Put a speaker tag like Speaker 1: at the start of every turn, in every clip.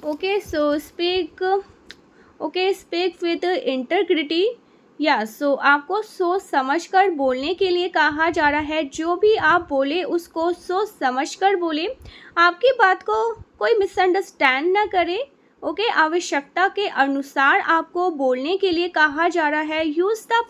Speaker 1: Okay so speak with integrity. या सो आपको सोच समझकर बोलने के लिए कहा जा रहा है। जो भी आप बोले उसको सोच समझकर बोले, आपकी बात को कोई मिसअंडरस्टैंड ना करे। ओके आवश्यकता के अनुसार आपको बोलने के लिए कहा जा रहा है। Use the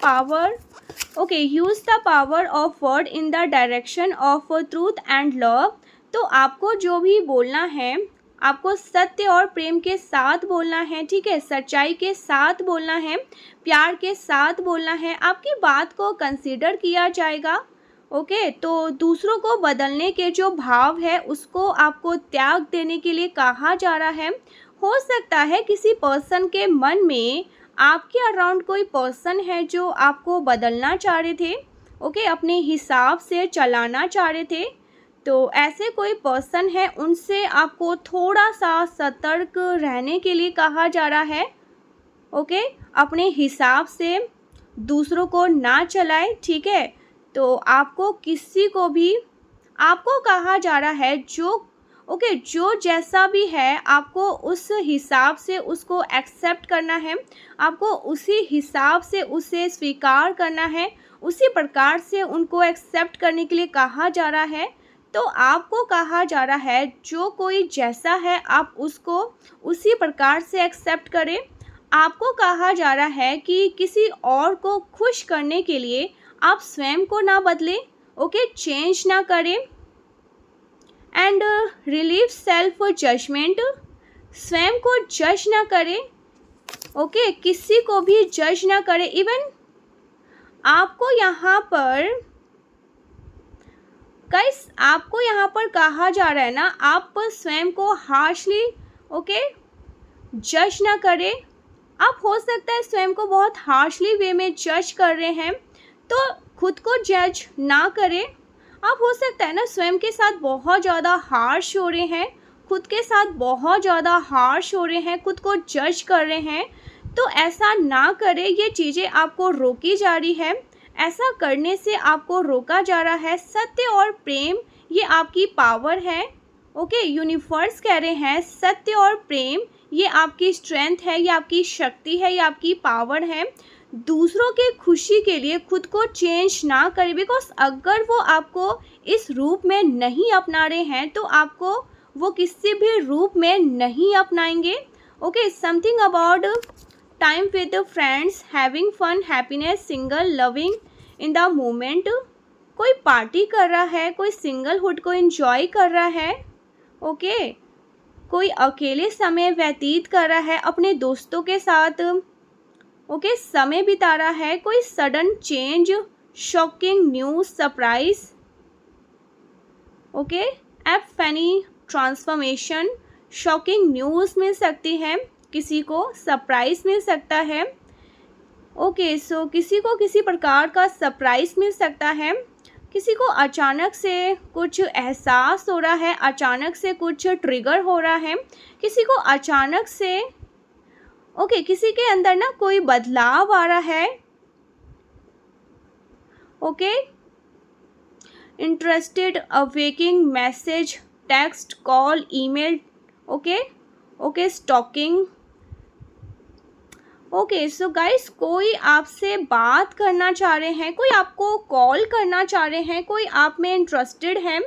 Speaker 1: power of word in the direction of truth and love. तो आपको जो भी बोलना है, आपको सत्य और प्रेम के साथ बोलना है, ठीक है, सच्चाई के साथ बोलना है, प्यार के साथ बोलना है। आपकी बात को कंसीडर किया जाएगा। ओके तो दूसरों को बदलने के जो भाव है उसको आपको त्याग देने के लिए कहा जा रहा है। हो सकता है किसी पर्सन के मन में आपके अराउंड कोई पर्सन है जो आपको बदलना चाह रहे थे, ओके अपने हिसाब से चलाना चाह रहे थे। तो ऐसे कोई पर्सन है, उनसे आपको थोड़ा सा सतर्क रहने के लिए कहा जा रहा है। ओके अपने हिसाब से दूसरों को ना चलाए, ठीक है। तो आपको किसी को भी, आपको कहा जा रहा है जो जैसा भी है आपको उस हिसाब से उसको एक्सेप्ट करना है, आपको उसी हिसाब से उसे स्वीकार करना है, उसी प्रकार से उनको एक्सेप्ट करने के लिए कहा जा रहा है। तो आपको कहा जा रहा है जो कोई जैसा है आप उसको उसी प्रकार से एक्सेप्ट करें। आपको कहा जा रहा है कि किसी और को खुश करने के लिए आप स्वयं को ना बदलें, ओके चेंज ना करें। एंड रिलीव सेल्फ जजमेंट, स्वयं को जज ना करें, ओके किसी को भी जज ना करें। इवन आपको यहाँ पर कहा जा रहा है ना, आप स्वयं को हार्शली ओके जज ना करें। आप हो सकता है स्वयं को बहुत हार्शली वे में जज कर रहे हैं, तो खुद को जज ना करें। आप हो सकता है ना स्वयं के साथ बहुत ज़्यादा हार्श हो रहे हैं, खुद के साथ बहुत ज़्यादा हार्श हो रहे हैं, खुद को जज कर रहे हैं, तो ऐसा ना करें। ये चीज़ें आपको रोकी जा रही है, ऐसा करने से आपको रोका जा रहा है। सत्य और प्रेम ये आपकी पावर है, ओके यूनिवर्स कह रहे हैं सत्य और प्रेम ये आपकी स्ट्रेंथ है, ये आपकी शक्ति है, ये आपकी पावर है। दूसरों के खुशी के लिए खुद को चेंज ना करें, बिकॉज अगर वो आपको इस रूप में नहीं अपना रहे हैं तो आपको वो किसी भी रूप में नहीं अपनाएंगे। Okay something about time with friends, having fun, happiness, single, loving in the moment. कोई पार्टी कर रहा है, कोई सिंगलहुड को एंजॉय कर रहा है, ओके कोई अकेले समय व्यतीत कर रहा है अपने दोस्तों के साथ, ओके समय बिता रहा है। कोई sudden change, shocking news, surprise, okay funny transformation. Shocking news मिल सकती है, किसी को सरप्राइज मिल सकता है, ओके सो किसी को किसी प्रकार का सरप्राइज मिल सकता है। किसी को अचानक से कुछ एहसास हो रहा है, अचानक से कुछ ट्रिगर हो रहा है, किसी को अचानक से ओके किसी के अंदर ना कोई बदलाव आ रहा है, okay interested, awaking, message, text, call, email, okay stalking. Okay so guys कोई आपसे बात करना चाह रहे हैं, कोई आपको कॉल करना चाह रहे हैं, कोई आप में इंटरेस्टेड है,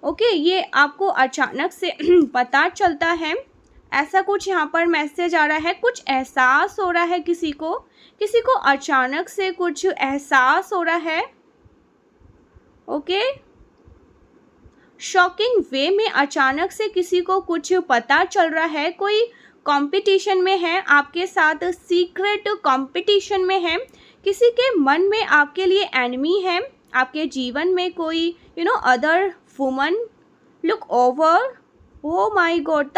Speaker 1: ओके ये आपको अचानक से पता चलता है। ऐसा कुछ यहाँ पर मैसेज आ रहा है, कुछ एहसास हो रहा है, किसी को अचानक से कुछ एहसास हो रहा है, ओके शॉकिंग वे में अचानक से किसी को कुछ पता चल रहा है। कोई कंपटीशन में है आपके साथ, सीक्रेट कंपटीशन में है, किसी के मन में आपके लिए एनिमी है। आपके जीवन में कोई other woman look over, O my God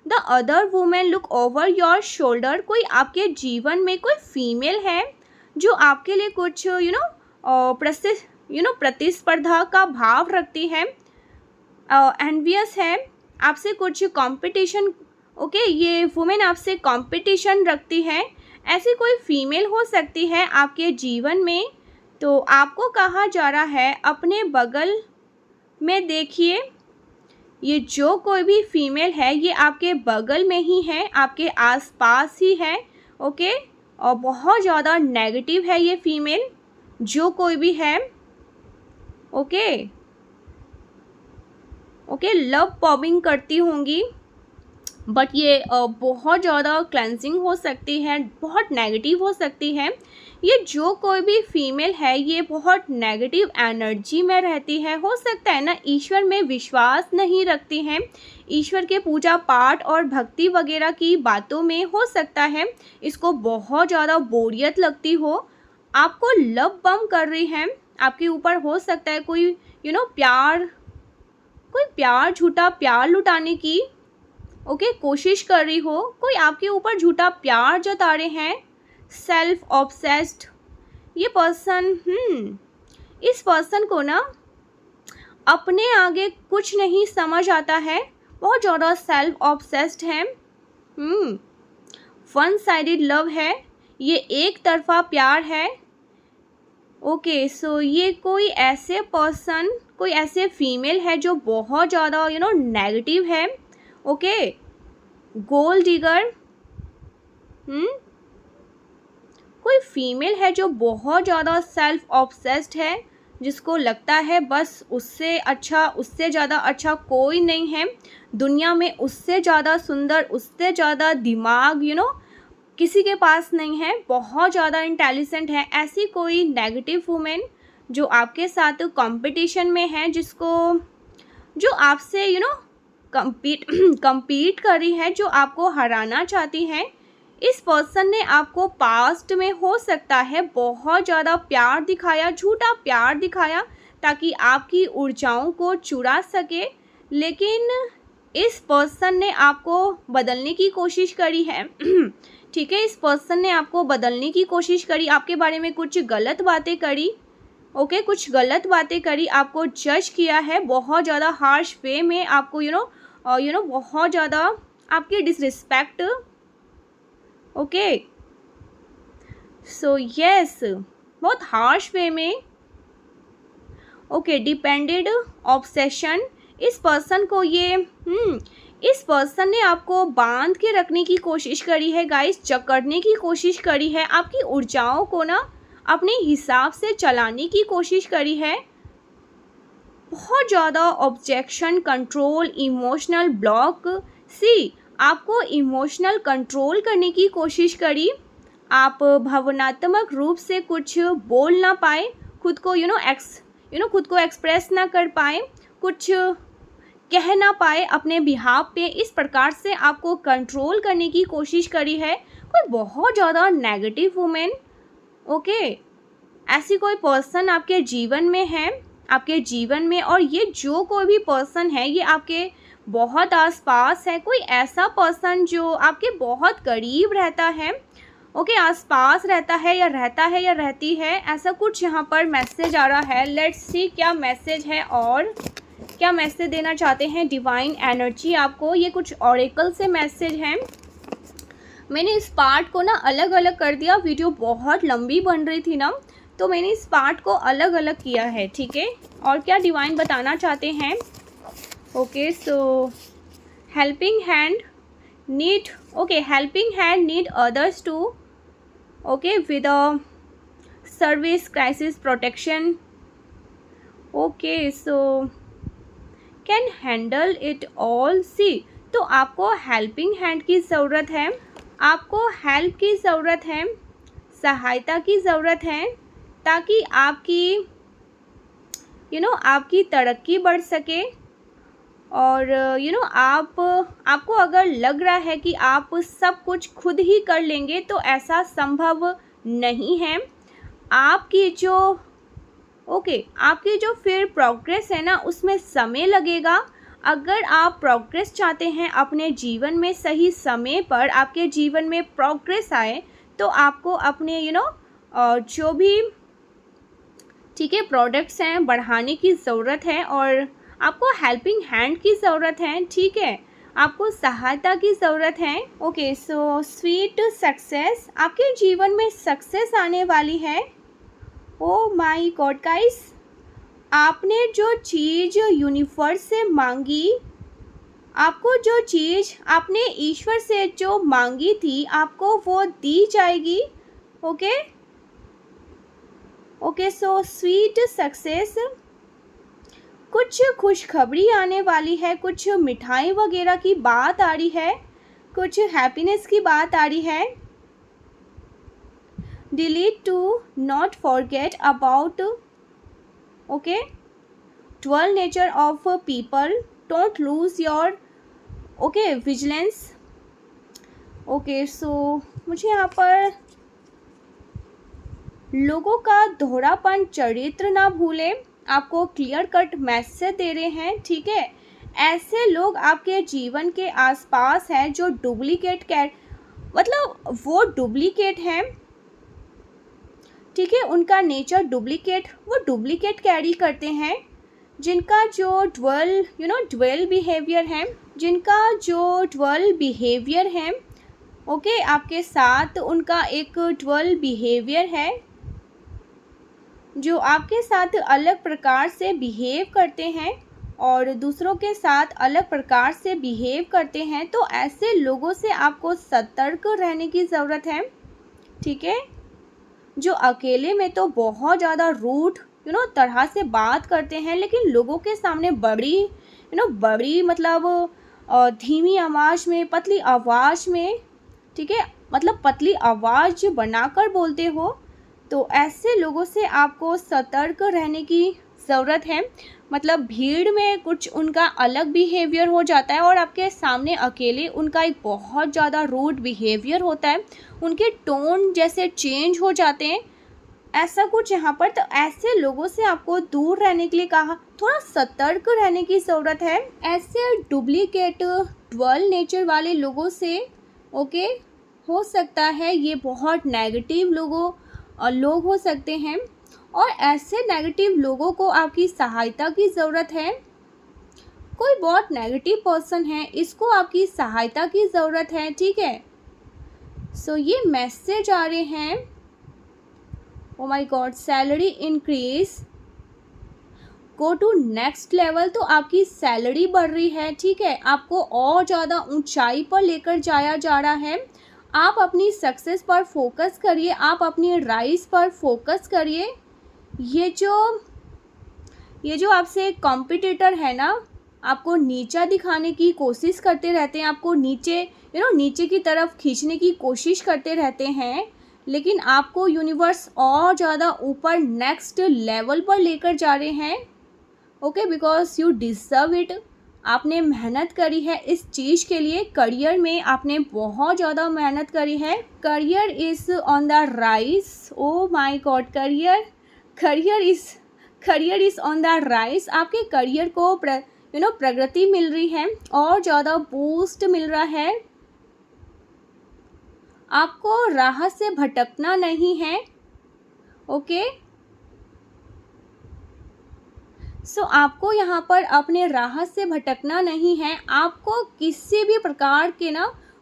Speaker 1: the other women look over your shoulder. कोई आपके जीवन में कोई फीमेल है जो आपके लिए कुछ प्रतिस्पर्धा का भाव रखती है, एनवियस है, आपसे कुछ कंपटीशन, ओके ये वुमेन आपसे कंपटीशन रखती है। ऐसी कोई फीमेल हो सकती है आपके जीवन में। तो आपको कहा जा रहा है अपने बगल में देखिए, ये जो कोई भी फीमेल है ये आपके बगल में ही है, आपके आसपास ही है, ओके। और बहुत ज़्यादा नेगेटिव है ये फीमेल, जो कोई भी है, ओके ओके। लव बॉम्बिंग करती होंगी, बट ये बहुत ज़्यादा क्लेंजिंग हो सकती है, बहुत नेगेटिव हो सकती है। ये जो कोई भी फीमेल है ये बहुत नेगेटिव एनर्जी में रहती है। हो सकता है ना ईश्वर में विश्वास नहीं रखती हैं, ईश्वर के पूजा पाठ और भक्ति वगैरह की बातों में हो सकता है इसको बहुत ज़्यादा बोरियत लगती हो। आपको लव बम कर रही है, आपके ऊपर हो सकता है कोई प्यार झूठा प्यार लुटाने की ओके कोशिश कर रही हो, कोई आपके ऊपर झूठा प्यार जता रहे हैं। सेल्फ ऑब्सेस्ड ये पर्सन, इस पर्सन को ना अपने आगे कुछ नहीं समझ आता है, बहुत ज़्यादा सेल्फ ऑब्सेस्ड है। वन साइडेड लव है, ये एक तरफा प्यार है। ओके सो ये कोई ऐसे पर्सन, कोई ऐसे फीमेल है जो बहुत ज़्यादा नेगेटिव है, ओके। गोल्ड डिगर, कोई फीमेल है जो बहुत ज़्यादा सेल्फ ऑब्सेस्ड है, जिसको लगता है बस उससे अच्छा, उससे ज़्यादा अच्छा कोई नहीं है दुनिया में, उससे ज़्यादा सुंदर, उससे ज़्यादा दिमाग किसी के पास नहीं है, बहुत ज़्यादा इंटेलिजेंट है। ऐसी कोई नेगेटिव वुमेन जो आपके साथ कंपटीशन में है, जो आपसे compete कर रही है, जो आपको हराना चाहती है। इस पर्सन ने आपको पास्ट में हो सकता है बहुत ज़्यादा प्यार दिखाया, झूठा प्यार दिखाया, ताकि आपकी ऊर्जाओं को चुरा सके। लेकिन इस पर्सन ने आपको बदलने की कोशिश करी है ठीक है, इस पर्सन ने आपको बदलने की कोशिश करी, आपके बारे में कुछ गलत बातें करी, ओके कुछ गलत बातें करी, आपको जज किया है बहुत ज़्यादा हार्श वे में, आपको बहुत ज़्यादा आपकी डिसरिस्पेक्ट, ओके सो यस बहुत हार्श वे में, ओके। डिपेंडेड ऑब्सेशन, इस पर्सन को इस पर्सन ने आपको बांध के रखने की कोशिश करी है गाइस, जकड़ने की कोशिश करी है, आपकी ऊर्जाओं को ना अपने हिसाब से चलाने की कोशिश करी है। बहुत ज़्यादा ऑब्जेक्शन, कंट्रोल, इमोशनल ब्लॉक, आपको इमोशनल कंट्रोल करने की कोशिश करी। आप भावनात्मक रूप से कुछ बोल ना पाए, खुद को खुद को एक्सप्रेस ना कर पाए, कुछ कह ना पाए अपने बिहाफ पे, इस प्रकार से आपको कंट्रोल करने की कोशिश करी है कोई बहुत ज़्यादा नेगेटिव वुमेन, ओके। ऐसी कोई पर्सन आपके जीवन में है, आपके जीवन में, और ये जो कोई भी पर्सन है ये आपके बहुत आसपास है, कोई ऐसा पर्सन जो आपके बहुत करीब रहता है, ओके आसपास रहता है या रहती है, ऐसा कुछ यहाँ पर मैसेज आ रहा है। लेट्स सी क्या मैसेज है और क्या मैसेज देना चाहते हैं डिवाइन एनर्जी आपको। ये कुछ ऑरेकल से मैसेज हैं। मैंने इस पार्ट को ना अलग अलग कर दिया, वीडियो बहुत लंबी बन रही थी ना, तो मैंने इस पार्ट को अलग अलग किया है, ठीक है। और क्या डिवाइन बताना चाहते हैं, okay so helping hand need others to, okay with a service crisis protection, okay so can handle it all. तो आपको हेल्पिंग हैंड की ज़रूरत है, आपको हेल्प की ज़रूरत है, सहायता की ज़रूरत है, ताकि आपकी आपकी तरक्की बढ़ सके। और आपको अगर लग रहा है कि आप सब कुछ खुद ही कर लेंगे, तो ऐसा संभव नहीं है। आपकी जो फिर प्रोग्रेस है ना, उसमें समय लगेगा। अगर आप प्रोग्रेस चाहते हैं अपने जीवन में, सही समय पर आपके जीवन में प्रोग्रेस आए, तो आपको अपने जो भी ठीक है प्रोडक्ट्स हैं बढ़ाने की ज़रूरत है, और आपको हेल्पिंग हैंड की ज़रूरत है, ठीक है, आपको सहायता की ज़रूरत है। ओके सो स्वीट सक्सेस, आपके जीवन में सक्सेस आने वाली है। ओ माय गॉड गाइस, आपने जो चीज़ यूनिवर्स से मांगी आपको जो चीज़ आपने ईश्वर से जो मांगी थी आपको वो दी जाएगी। Okay okay, so sweet success. कुछ खुशखबरी आने वाली है, कुछ मिठाई वगैरह की बात आ रही है, कुछ हैप्पीनेस की बात आ रही है। Delete to not forget about, okay, 12 nature of people, don't lose your okay vigilance. Okay, so मुझे यहाँ पर लोगों का दोहरापन चरित्र ना भूलें, आपको क्लियर कट मैसेज दे रहे हैं, ठीक है। ऐसे लोग आपके जीवन के आसपास हैं जो डुप्लीकेट मतलब वो डुप्लीकेट हैं, ठीक है, उनका नेचर डुप्लीकेट, वो डुप्लीकेट कैरी करते हैं, जिनका जो ड्वेल बिहेवियर है, जिनका जो ड्वेल बिहेवियर है, ओके, आपके साथ उनका एक ड्वेल बिहेवियर है, जो आपके साथ अलग प्रकार से बिहेव करते हैं और दूसरों के साथ अलग प्रकार से बिहेव करते हैं। तो ऐसे लोगों से आपको सतर्क रहने की ज़रूरत है, ठीक है। जो अकेले में तो बहुत ज़्यादा रूड तरह से बात करते हैं, लेकिन लोगों के सामने बड़ी मतलब धीमी आवाज़ में, पतली आवाज़ में, ठीक है, मतलब पतली आवाज़ बनाकर बोलते हो, तो ऐसे लोगों से आपको सतर्क रहने की ज़रूरत है। मतलब भीड़ में कुछ उनका अलग बिहेवियर हो जाता है और आपके सामने अकेले उनका एक बहुत ज़्यादा रूड बिहेवियर होता है, उनके टोन जैसे चेंज हो जाते हैं, ऐसा कुछ यहाँ पर। तो ऐसे लोगों से आपको दूर रहने के लिए कहा, थोड़ा सतर्क रहने की ज़रूरत है। ऐसे डुप्लीकेट ड्वेल नेचर वाले लोगों से, ओके, हो सकता है ये बहुत नेगेटिव लोग हो सकते हैं और ऐसे नेगेटिव लोगों को आपकी सहायता की ज़रूरत है। कोई बहुत नेगेटिव पर्सन है, इसको आपकी सहायता की ज़रूरत है, ठीक है। सो ये मैसेज आ रहे हैं, oh my god, salary increase, go to next level. तो आपकी सैलरी बढ़ रही है, ठीक है, आपको और ज़्यादा ऊंचाई पर लेकर जाया जा रहा है। आप अपनी सक्सेस पर फोकस करिए, आप अपनी राइज पर फोकस करिए। ये जो आपसे कॉम्पिटिटर है ना, आपको नीचा दिखाने की कोशिश करते रहते हैं, आपको नीचे की तरफ खींचने की कोशिश करते रहते हैं, लेकिन आपको यूनिवर्स और ज़्यादा ऊपर नेक्स्ट लेवल पर लेकर जा रहे हैं, okay, because you deserve it. आपने मेहनत करी है इस चीज़ के लिए, करियर में आपने बहुत ज़्यादा मेहनत करी है। Career is on the rise, O my God, career is on the rise. आपके करियर को प्रगति मिल रही है और ज़्यादा बूस्ट मिल रहा है। आपको राह से भटकना नहीं है, ओके। सो आपको यहाँ पर अपने राह से भटकना नहीं है। आपको किसी भी प्रकार के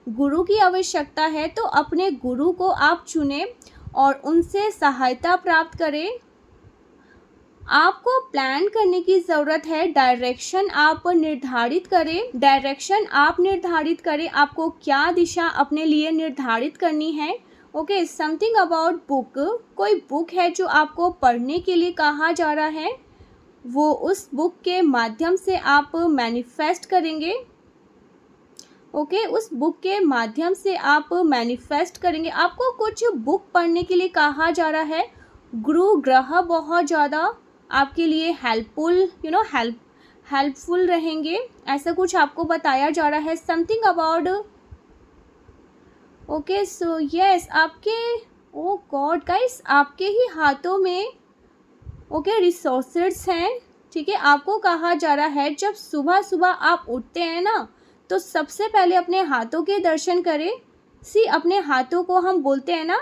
Speaker 1: गुरु की आवश्यकता है तो अपने गुरु को आप चुनें और उनसे सहायता प्राप्त करें। आपको प्लान करने की ज़रूरत है, डायरेक्शन आप निर्धारित करें, आपको क्या दिशा अपने लिए निर्धारित करनी है, ओके। समथिंग अबाउट बुक, कोई बुक है जो आपको पढ़ने के लिए कहा जा रहा है, वो उस बुक के माध्यम से आप मैनिफेस्ट करेंगे, ओके, उस बुक के माध्यम से आप मैनिफेस्ट करेंगे। आपको कुछ बुक पढ़ने के लिए कहा जा रहा है। गुरु ग्रह बहुत ज़्यादा आपके लिए हेल्पफुल रहेंगे, ऐसा कुछ आपको बताया जा रहा है। Something about, okay, so yes, आपके, ओ गॉड गाइस, आपके ही हाथों में, ओके, रिसोर्सेस हैं, ठीक है। आपको कहा जा रहा है जब सुबह सुबह आप उठते हैं ना, तो सबसे पहले अपने हाथों के दर्शन करें। अपने हाथों को हम बोलते हैं ना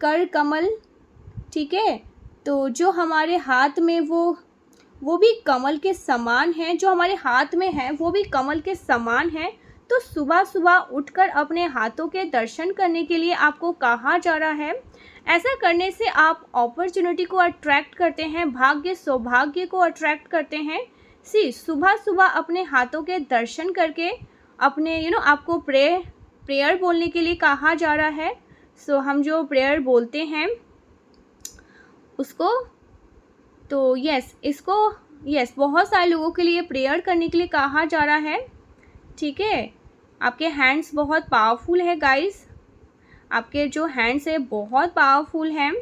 Speaker 1: कर कमल, ठीक है। तो जो हमारे हाथ में वो भी कमल के समान है, जो हमारे हाथ में है वो भी कमल के समान है। तो सुबह सुबह उठकर अपने हाथों के दर्शन करने के लिए आपको कहा जा रहा है। ऐसा करने से आप अपॉर्चुनिटी को अट्रैक्ट करते हैं, भाग्य सौभाग्य को अट्रैक्ट करते हैं। सी सुबह सुबह अपने हाथों के दर्शन करके अपने आपको प्रेयर बोलने के लिए कहा जा रहा है। सो हम जो प्रेयर बोलते हैं उसको, तो यस बहुत सारे लोगों के लिए प्रेयर करने के लिए कहा जा रहा है। ठीक है, आपके हैंड्स बहुत पावरफुल है गाइस, आपके जो हैंड्स है बहुत पावरफुल हैं।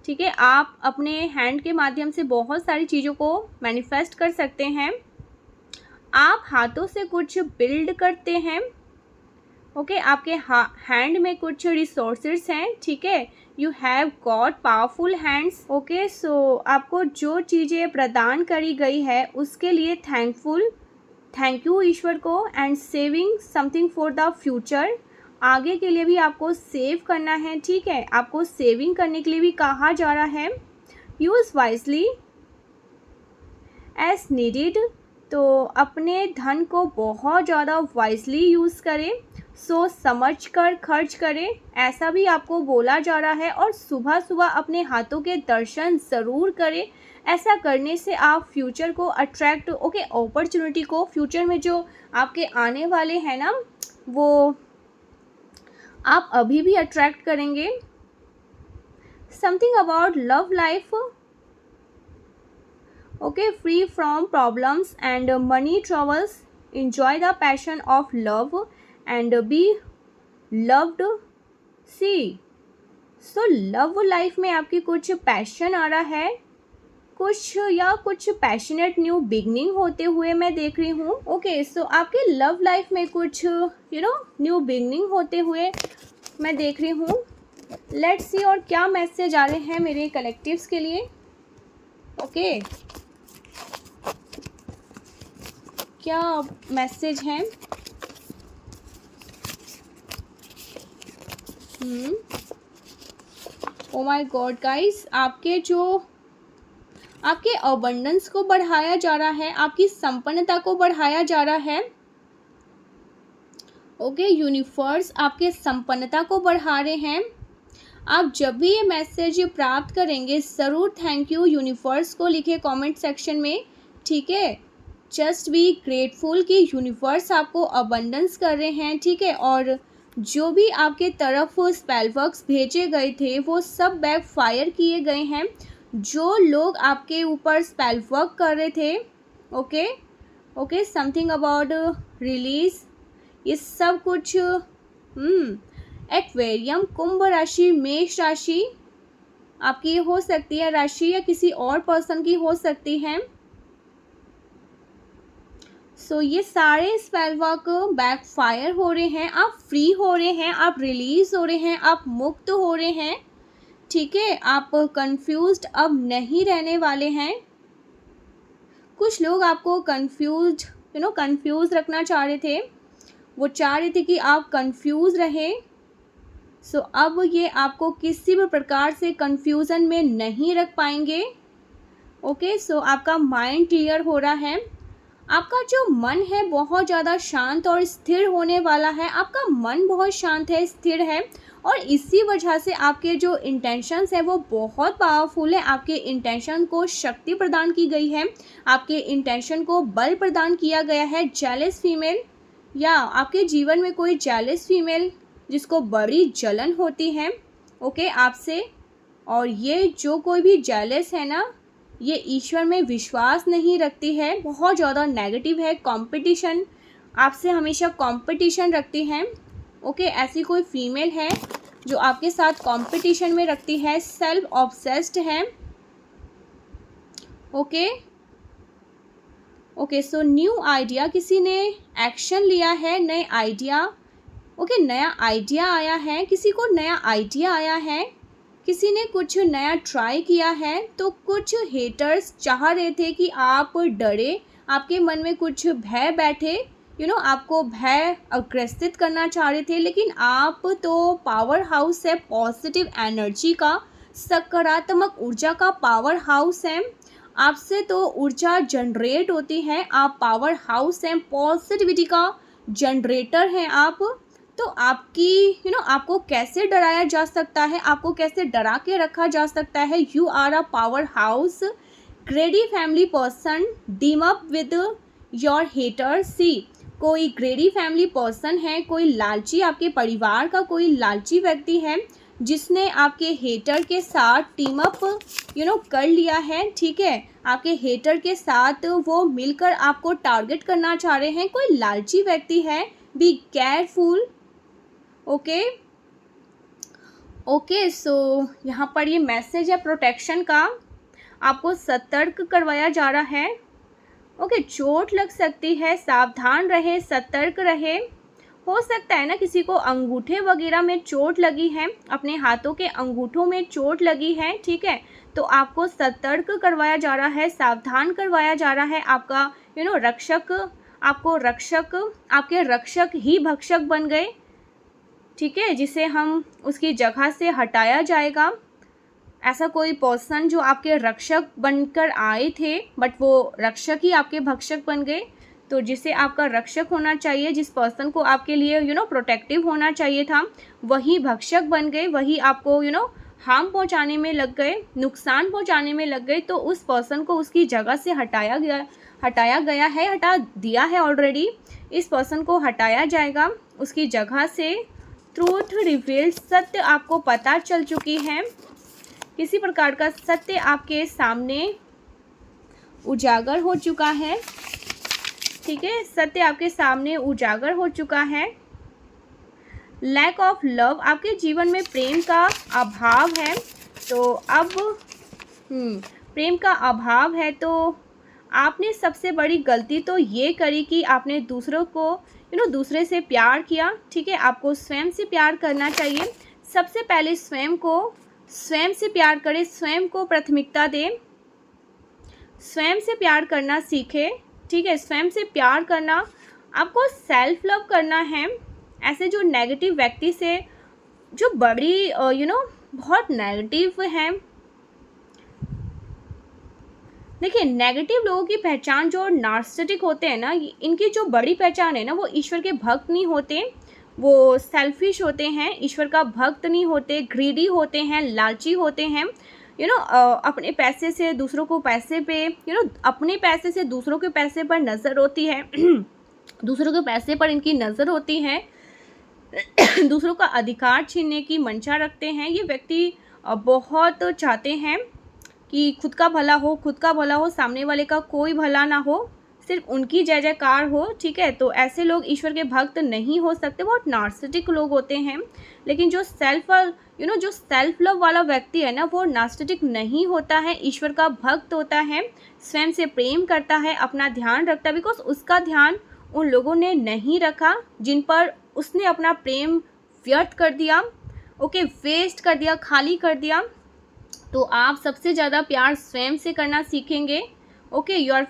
Speaker 1: ठीक है, आप अपने हैंड के माध्यम से बहुत सारी चीज़ों को मैनिफेस्ट कर सकते हैं। आप हाथों से कुछ बिल्ड करते हैं। ओके, आपके हैंड में कुछ रिसोर्सेज हैं। ठीक है, you have got powerful hands. Okay, so आपको जो चीज़ें प्रदान करी गई है उसके लिए थैंक यू ईश्वर को, and saving something for the future. आगे के लिए भी आपको सेव करना है। ठीक है, आपको सेविंग करने के लिए भी कहा जा रहा है। यूज़ वाइजली एज नीडेड, तो अपने धन को बहुत ज़्यादा वाइजली यूज़ करें, सोच समझ कर खर्च करें, ऐसा भी आपको बोला जा रहा है। और सुबह सुबह अपने हाथों के दर्शन ज़रूर करें। ऐसा करने से आप फ्यूचर को अट्रैक्ट अपॉर्चुनिटी को फ्यूचर में जो आपके आने वाले हैं ना, वो आप अभी भी अट्रैक्ट करेंगे। Something about love life. Okay, free from problems and money troubles, enjoy the passion of love and be loved। See so love life में आपकी कुछ पैशन आ रहा है, कुछ पैशनेट न्यू बिगनिंग होते हुए मैं देख रही हूँ। ओके, सो आपके लव लाइफ में कुछ न्यू बिगनिंग होते हुए मैं देख रही हूँ। लेट्स सी और क्या मैसेज आ रहे हैं मेरे कलेक्टिव्स के लिए। ओके, क्या मैसेज हैं? ओ माय गॉड गाइस, आपके अबंडेंस को बढ़ाया जा रहा है, आपकी संपन्नता को बढ़ाया जा रहा है। ओके, यूनिवर्स आपके संपन्नता को बढ़ा रहे हैं। आप जब भी ये मैसेज प्राप्त करेंगे ज़रूर थैंक यू यूनिवर्स को लिखे कमेंट सेक्शन में। ठीक है, जस्ट बी ग्रेटफुल कि यूनिवर्स आपको अबंडेंस कर रहे हैं। ठीक है, और जो भी आपके तरफ स्पेल वर्क्स भेजे गए थे वो सब बैक फायर किए गए हैं। जो लोग आपके ऊपर स्पेल वर्क कर रहे थे, ओके, समथिंग अबाउट रिलीज, ये सब कुछ एक्वेरियम, कुंभ राशि, मेष राशि आपकी हो सकती है राशि, या किसी और पर्सन की हो सकती है। सो ये सारे स्पेल वर्क बैक फायर हो रहे हैं, आप फ्री हो रहे हैं, आप रिलीज हो रहे हैं, आप मुक्त हो रहे हैं। ठीक है, आप कंफ्यूज्ड अब नहीं रहने वाले हैं। कुछ लोग आपको कंफ्यूज रखना चाह रहे थे, वो चाह रहे थे कि आप कंफ्यूज रहे। सो अब ये आपको किसी भी प्रकार से कंफ्यूजन में नहीं रख पाएंगे। ओके, सो आपका माइंड क्लियर हो रहा है, आपका जो मन है बहुत ज़्यादा शांत और स्थिर होने वाला है। आपका मन बहुत शांत है, स्थिर है, और इसी वजह से आपके जो इंटेंशंस हैं वो बहुत पावरफुल है। आपके इंटेंशन को शक्ति प्रदान की गई है, आपके इंटेंशन को बल प्रदान किया गया है। जेलस फीमेल, या आपके जीवन में कोई जेलस फीमेल जिसको बड़ी जलन होती है ओके आपसे, और ये जो कोई भी जेलस है ना, ये ईश्वर में विश्वास नहीं रखती है, बहुत ज़्यादा नेगेटिव है, कंपटीशन, आपसे हमेशा कंपटीशन रखती हैं। ओके, ऐसी कोई फीमेल है जो आपके साथ कंपटीशन में रखती है, सेल्फ ऑब्सेस्ड है। ओके, सो न्यू आइडिया, किसी ने एक्शन लिया है, नए आइडिया, नया आइडिया आया है, किसी को नया आइडिया आया है, किसी ने कुछ नया ट्राई किया है। तो कुछ हेटर्स चाह रहे थे कि आप डरे, आपके मन में कुछ भय बैठे, आपको भय अग्रसित करना चाह रहे थे, लेकिन आप तो पावर हाउस है, पॉजिटिव एनर्जी का, सकारात्मक ऊर्जा का पावर हाउस है। आपसे तो ऊर्जा जनरेट होती है, आप पावर हाउस हैं, पॉजिटिविटी का जनरेटर हैं आप। तो आपकी आपको कैसे डराया जा सकता है, आपको कैसे डरा के रखा जा सकता है? You are a power house greedy family person team up with your hater. See, कोई ग्रेडी फैमिली पर्सन है, कोई लालची, आपके परिवार का कोई लालची व्यक्ति है जिसने आपके हेटर के साथ टीम अप कर लिया है, ठीक है। आपके हेटर के साथ वो मिलकर आपको टारगेट करना चाह रहे हैं, कोई लालची व्यक्ति है। Be careful. ओके ओके, सो यहाँ पर ये मैसेज है प्रोटेक्शन का, आपको सतर्क करवाया जा रहा है। ओके, चोट लग सकती है, सावधान रहे, सतर्क रहे। हो सकता है ना किसी को अंगूठे वगैरह में चोट लगी है, अपने हाथों के अंगूठों में चोट लगी है, ठीक है। तो आपको सतर्क करवाया जा रहा है, सावधान करवाया जा रहा है। आपका रक्षक, आपको रक्षक, आपके रक्षक ही भक्षक बन गए, ठीक है, जिसे हम उसकी जगह से हटाया जाएगा। ऐसा कोई पर्सन जो आपके रक्षक बनकर आए थे बट वो रक्षक ही आपके भक्षक बन गए, तो जिसे आपका रक्षक होना चाहिए, जिस पर्सन को आपके लिए प्रोटेक्टिव होना चाहिए था, वही भक्षक बन गए, वही आपको हार्म पहुंचाने में लग गए, नुकसान पहुंचाने में लग गए। तो उस पर्सन को उसकी जगह से हटा दिया है ऑलरेडी। इस पर्सन को हटाया जाएगा उसकी जगह से। ट्रूथ रिवील्ड, सत्य आपको पता चल चुकी है, किसी प्रकार का सत्य आपके सामने उजागर हो चुका है, ठीक है, सत्य आपके सामने उजागर हो चुका है। लैक ऑफ लव, आपके जीवन में प्रेम का अभाव है, तो अब प्रेम का अभाव है, तो आपने सबसे बड़ी गलती तो ये करी कि आपने दूसरों को दूसरे से प्यार किया, ठीक है। आपको स्वयं से प्यार करना चाहिए। सबसे पहले स्वयं से प्यार करें, स्वयं को प्राथमिकता दें, स्वयं से प्यार करना सीखें, ठीक है। स्वयं से प्यार करना, आपको सेल्फ लव करना है। ऐसे जो नेगेटिव व्यक्ति से, जो बड़ी बहुत नेगेटिव हैं, देखिए नेगेटिव लोगों की पहचान, जो नार्सिसिस्टिक होते हैं ना, इनकी जो बड़ी पहचान है ना, वो ईश्वर के भक्त नहीं होते, वो सेल्फिश होते हैं, ईश्वर का भक्त नहीं होते, ग्रीडी होते हैं, लालची होते हैं। अपने पैसे से दूसरों को पैसे पे अपने पैसे से दूसरों के पैसे पर नज़र होती है दूसरों के पैसे पर इनकी नज़र होती है दूसरों का अधिकार छीनने की मंशा रखते हैं। ये व्यक्ति बहुत चाहते हैं कि खुद का भला हो, सामने वाले का कोई भला ना हो, सिर्फ उनकी जय जयकार हो, ठीक है। तो ऐसे लोग ईश्वर के भक्त नहीं हो सकते, बहुत नार्सिसिस्टिक लोग होते हैं। लेकिन जो सेल्फ लव वाला व्यक्ति है ना, वो नार्सिसिस्टिक नहीं होता है, ईश्वर का भक्त होता है, स्वयं से प्रेम करता है, अपना ध्यान रखता है, बिकॉज उसका ध्यान उन लोगों ने नहीं रखा जिन पर उसने अपना प्रेम व्यर्थ कर दिया, ओके, वेस्ट कर दिया, खाली कर दिया। तो आप सबसे ज़्यादा प्यार स्वयं से करना सीखेंगे, okay. Your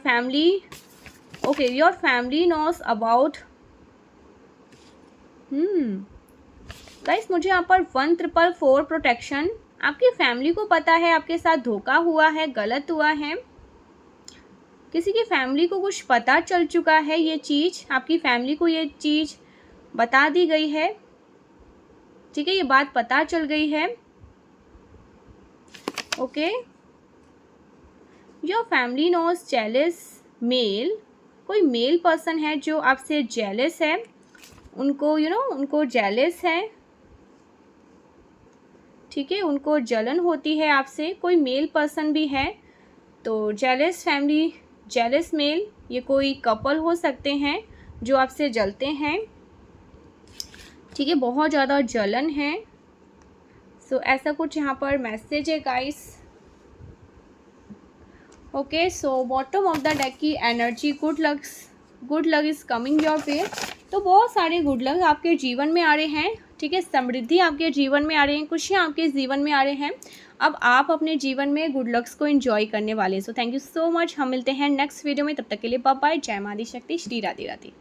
Speaker 1: family knows about guys, मुझे यहाँ पर 1444 प्रोटेक्शन, आपकी फैमिली को पता है आपके साथ धोखा हुआ है, गलत हुआ है, किसी की फैमिली को कुछ पता चल चुका है, ये चीज़ आपकी फैमिली को ये चीज़ बता दी गई है, ठीक है, ये बात पता चल गई है, okay. Your family knows jealous male, कोई मेल पर्सन है जो आपसे जेलस है, उनको उनको जेलस है, ठीक है, उनको जलन होती है आपसे, कोई मेल पर्सन भी है। तो जेलस फैमिली, जेलस मेल, ये कोई कपल हो सकते हैं जो आपसे जलते हैं, ठीक है, बहुत ज़्यादा जलन है। सो ऐसा कुछ यहाँ पर मैसेज है guys, okay. So bottom of the deck की energy, good luck is coming your way. तो बहुत सारे गुड लक आपके जीवन में आ रहे हैं, ठीक है, समृद्धि आपके जीवन में आ रहे हैं, खुशियाँ आपके जीवन में आ रहे हैं। अब आप अपने जीवन में गुड लक्स को एंजॉय करने वाले हैं। So thank you so much, हम मिलते हैं नेक्स्ट वीडियो में, तब तक के लिए बाय बाय। जय मां आदि शक्ति, श्री राधे राधे।